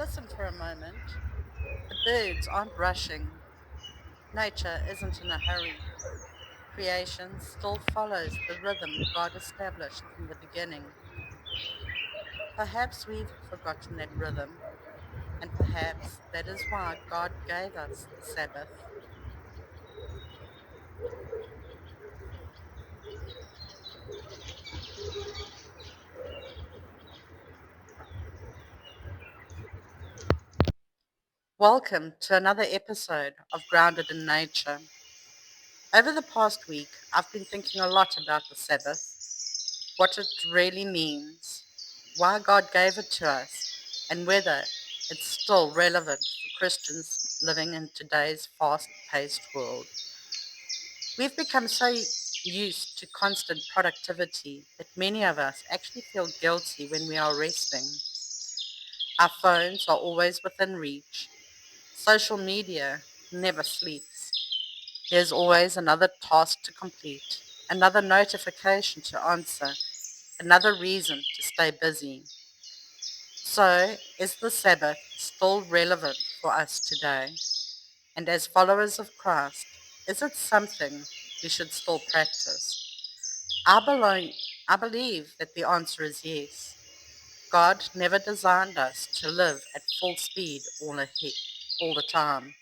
Listen for a moment. The birds aren't rushing. Nature isn't in a hurry. Creation still follows the rhythm God established from the beginning. Perhaps we've forgotten that rhythm, and perhaps that is why God gave us the Sabbath. Welcome to another episode of Grounded in Nature. Over the past week, I've been thinking a lot about the Sabbath, what it really means, why God gave it to us, and whether it's still relevant for Christians living in today's fast paced world. We've become so used to constant productivity that many of us actually feel guilty when we are resting. Our phones are always within reach. Social media never sleeps. There's always another task to complete, another notification to answer, another reason to stay busy. So, is the Sabbath still relevant for us today? And as followers of Christ, is it something we should still practice? I believe that the answer is yes. God never designed us to live at full speed all the time.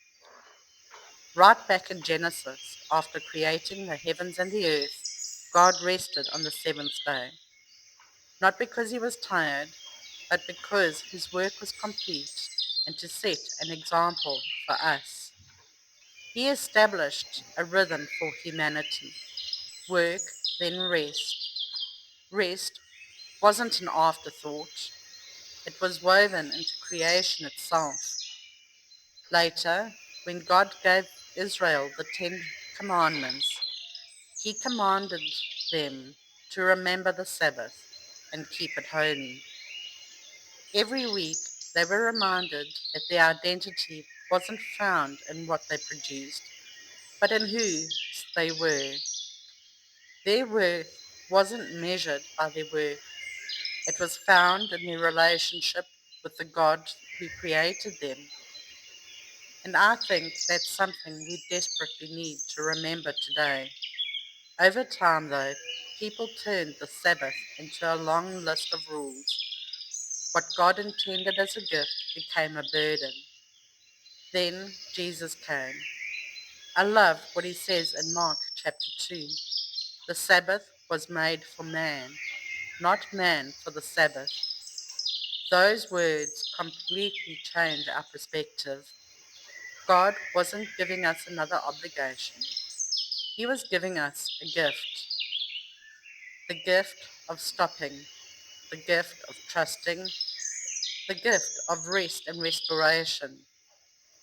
Right back in Genesis, after creating the heavens and the earth, God rested on the seventh day, not because he was tired, but because his work was complete and to set an example for us. He established a rhythm for humanity: work, then rest. Rest wasn't an afterthought, it was woven into creation itself. Later, when God gave Israel the Ten Commandments, he commanded them to remember the Sabbath and keep it holy. Every week, they were reminded that their identity wasn't found in what they produced, but in who they were. Their worth wasn't measured by their work, it was found in their relationship with the God who created them. And I think that's something we desperately need to remember today. Over time, though, people turned the Sabbath into a long list of rules. What God intended as a gift became a burden. Then Jesus came. I love what he says in Mark chapter 2. The Sabbath was made for man, not man for the Sabbath. Those words completely change our perspective. God wasn't giving us another obligation. He was giving us a gift: the gift of stopping, the gift of trusting, the gift of rest and restoration,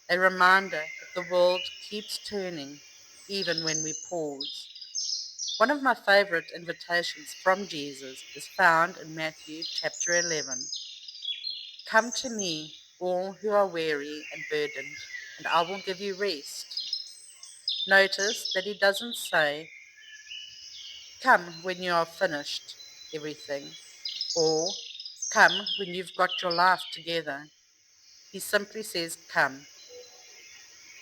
a reminder that the world keeps turning even when we pause. One of my favorite invitations from Jesus is found in Matthew chapter 11. Come to me, all who are weary and burdened, and I will give you rest. Notice that he doesn't say, come when you are finished everything, or come when you've got your life together. He simply says, come.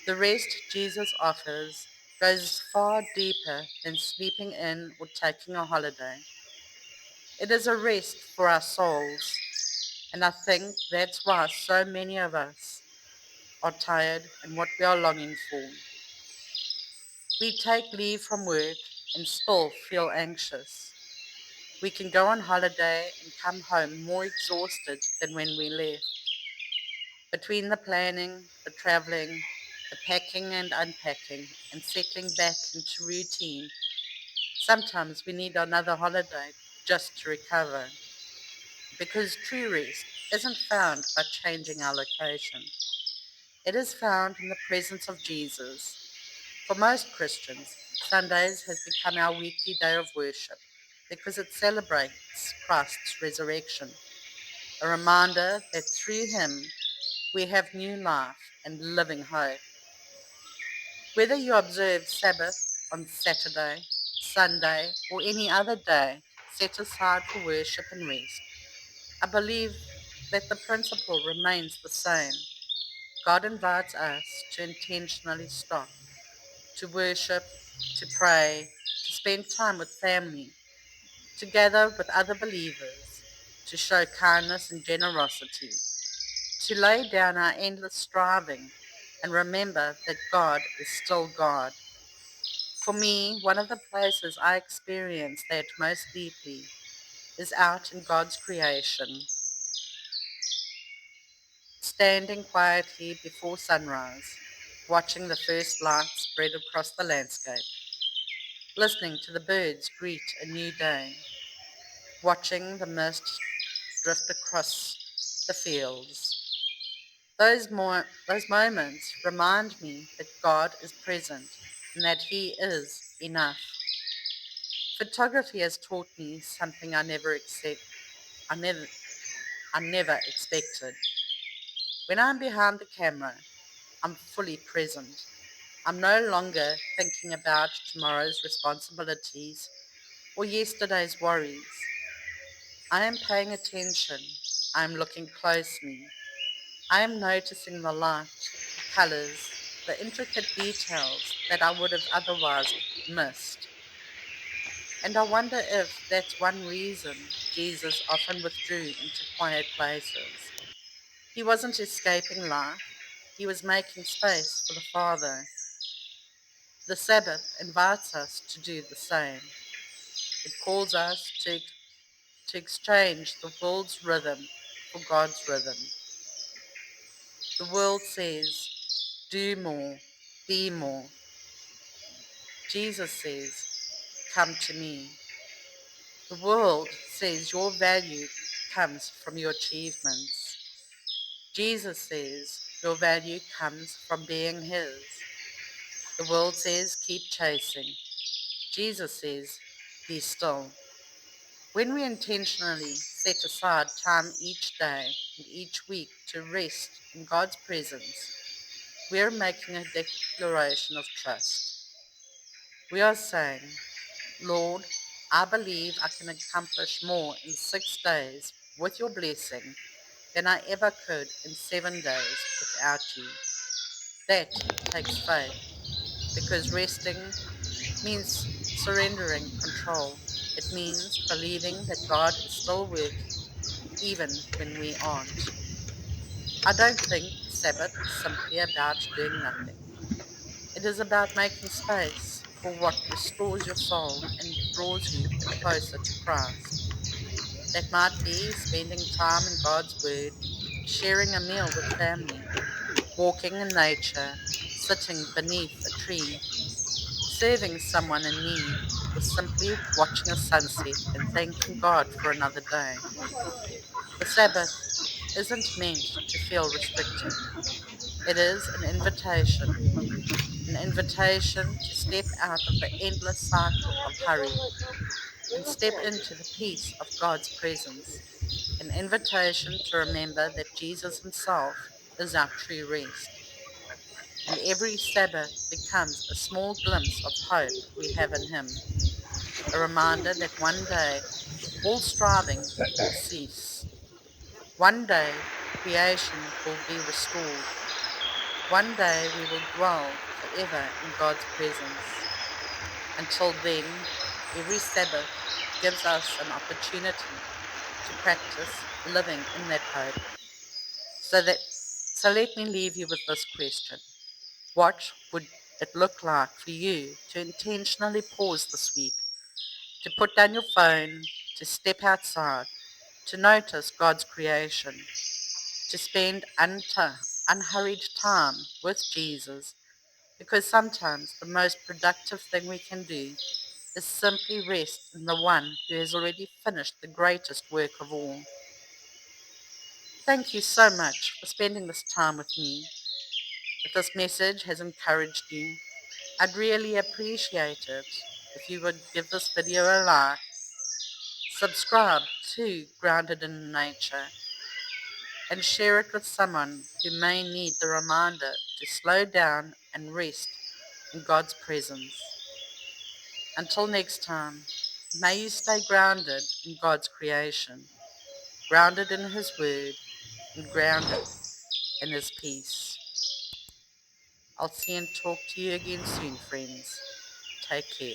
The rest Jesus offers goes far deeper than sleeping in or taking a holiday. It is a rest for our souls, and I think that's why so many of us are tired and what we are longing for. We take leave from work and still feel anxious. We can go on holiday and come home more exhausted than when we left. Between the planning, the traveling, the packing and unpacking, and settling back into routine, sometimes we need another holiday just to recover. Because true rest isn't found by changing our location. It is found in the presence of Jesus. For most Christians, Sundays has become our weekly day of worship because it celebrates Christ's resurrection, a reminder that through him we have new life and living hope. Whether you observe Sabbath on Saturday, Sunday, or any other day set aside for worship and rest, I believe that the principle remains the same. God invites us to intentionally stop, to worship, to pray, to spend time with family, to gather with other believers, to show kindness and generosity, to lay down our endless striving and remember that God is still God. For me, one of the places I experience that most deeply is out in God's creation, standing quietly before sunrise, watching the first light spread across the landscape, listening to the birds greet a new day, watching the mist drift across the fields. Those moments remind me that God is present and that He is enough. Photography has taught me something I never, I never expected. When I'm behind the camera, I'm fully present. I'm no longer thinking about tomorrow's responsibilities or yesterday's worries. I am paying attention. I am looking closely. I am noticing the light, the colors, the intricate details that I would have otherwise missed. And I wonder if that's one reason Jesus often withdrew into quiet places. He wasn't escaping life, he was making space for the Father. The Sabbath invites us to do the same. It calls us to exchange the world's rhythm for God's rhythm. The world says, do more, be more. Jesus says, come to me. The world says your value comes from your achievements. Jesus says your value comes from being His. The world says keep chasing. Jesus says be still. When we intentionally set aside time each day and each week to rest in God's presence, we are making a declaration of trust. We are saying, Lord, I believe I can accomplish more in 6 days with your blessing than I ever could in 7 days without you. That takes faith, because resting means surrendering control. It means believing that God is still working, even when we aren't. I don't think the Sabbath is simply about doing nothing. It is about making space for what restores your soul and draws you closer to Christ. That might be spending time in God's Word, sharing a meal with family, walking in nature, sitting beneath a tree, serving someone in need, or simply watching a sunset and thanking God for another day. The Sabbath isn't meant to feel restrictive. It is an invitation to step out of the endless cycle of hurry and step into the peace of God's presence, an invitation to remember that Jesus Himself is our true rest. And every Sabbath becomes a small glimpse of hope we have in Him, a reminder that one day all striving will cease. One day creation will be restored. One day we will dwell forever in God's presence. Until then, every Sabbath gives us an opportunity to practice living in that hope. So let me leave you with this question. What would it look like for you to intentionally pause this week, to put down your phone, to step outside, to notice God's creation, to spend unhurried time with Jesus? Because sometimes the most productive thing we can do is simply rest in the one who has already finished the greatest work of all. Thank you so much for spending this time with me. If this message has encouraged you, I'd really appreciate it if you would give this video a like, subscribe to Grounded in Nature, and share it with someone who may need the reminder to slow down and rest in God's presence. Until next time, may you stay grounded in God's creation, grounded in His Word, and grounded in His peace. I'll see and talk to you again soon, friends. Take care.